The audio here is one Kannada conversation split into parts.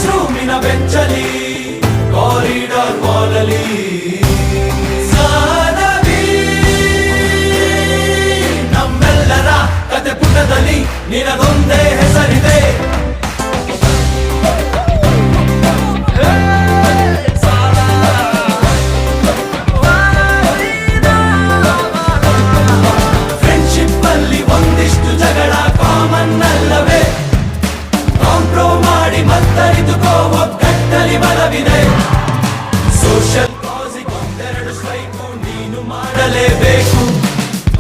ರೂಮಿನ ಬೆಂಚಲಿ ಕಾರಿಡಾರ್ ವಾಲಲಿ ನಮ್ಮೆಲ್ಲರ ಕತೆ ಪುಟದಲ್ಲಿ ನಿನಗೊಂದೇ ಹೆಸರಿದೆ. ಫ್ರೆಂಡ್ಶಿಪ್ ಅಲ್ಲಿ ಒಂದಿಷ್ಟು ಜಗಳ ಕಾಮನ್ ಅಲ್ಲವೇ? ಕಾಂಪ್ರೋ ಮಾಡಿ ಮತ್ತರಿದುಕೋ ಒಗ್ಗಟ್ಟಲಿ ಬಲವಿದೆ. ಸೋಷಿಯಲ್ ಕಾಸಿಗೆ ಒಂದೆರಡು ಸ್ಟ್ರೈಕು ನೀನು ಮಾಡಲೇಬೇಕು.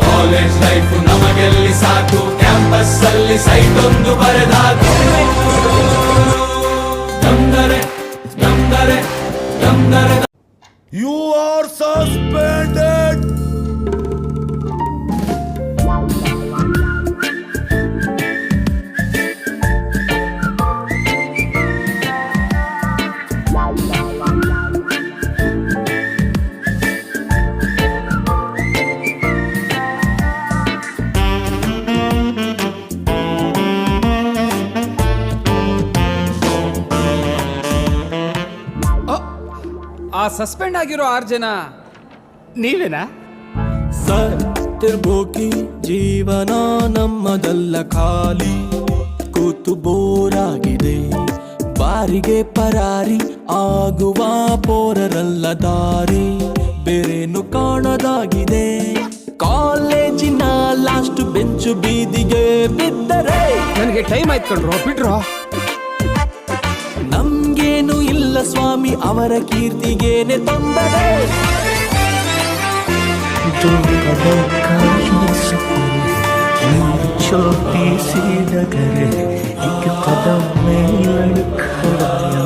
ಕಾಲೇಜ್ ಲೈಫ್ ನಮಗೆಲ್ಲಿ ಸಾಕು, ಕ್ಯಾಂಪಸ್ ಅಲ್ಲಿ ಸೈಟ್ ಒಂದು ಬರೆದಾಕು. ನಮ್ದರೆ ನಮ್ದರೆ ನಮ್ದರೆ You are suspended. ಆ ಸಸ್ಪೆಂಡ್ ಆಗಿರೋ 6 ಜನ ನೀವೇನಾ? ಸತ್ತಿರ್ಬೋಕಿ ಜೀವನ ನಮ್ಮದಲ್ಲ, ಖಾಲಿ ಕೂತು ಬೋರಾಗಿದೆ. ಬಾರಿಗೆ ಪರಾರಿ ಆಗುವ ಪೋರರಲ್ಲ, ದಾರಿ ಬೇರೇನು ಕಾಣದಾಗಿದೆ. ಕಾಲೇಜಿನ ಲಾಸ್ಟ್ ಬೆಂಚು ಬೀದಿಗೆ ಬಿದ್ದರೆ ನನಗೆ ಟೈಮ್ ಆಯ್ತು ಕಣ್ರೋ, ಬಿಡ್ರೋ. ನಮ್ಗೇನು ಇಲ್ಲ ಸ್ವಾಮಿ, ಅವರ ಕೀರ್ತಿಗೇನೆ ತೊಂದರೆ. छोटी सी डगर एक कदम में लड़खड़ाया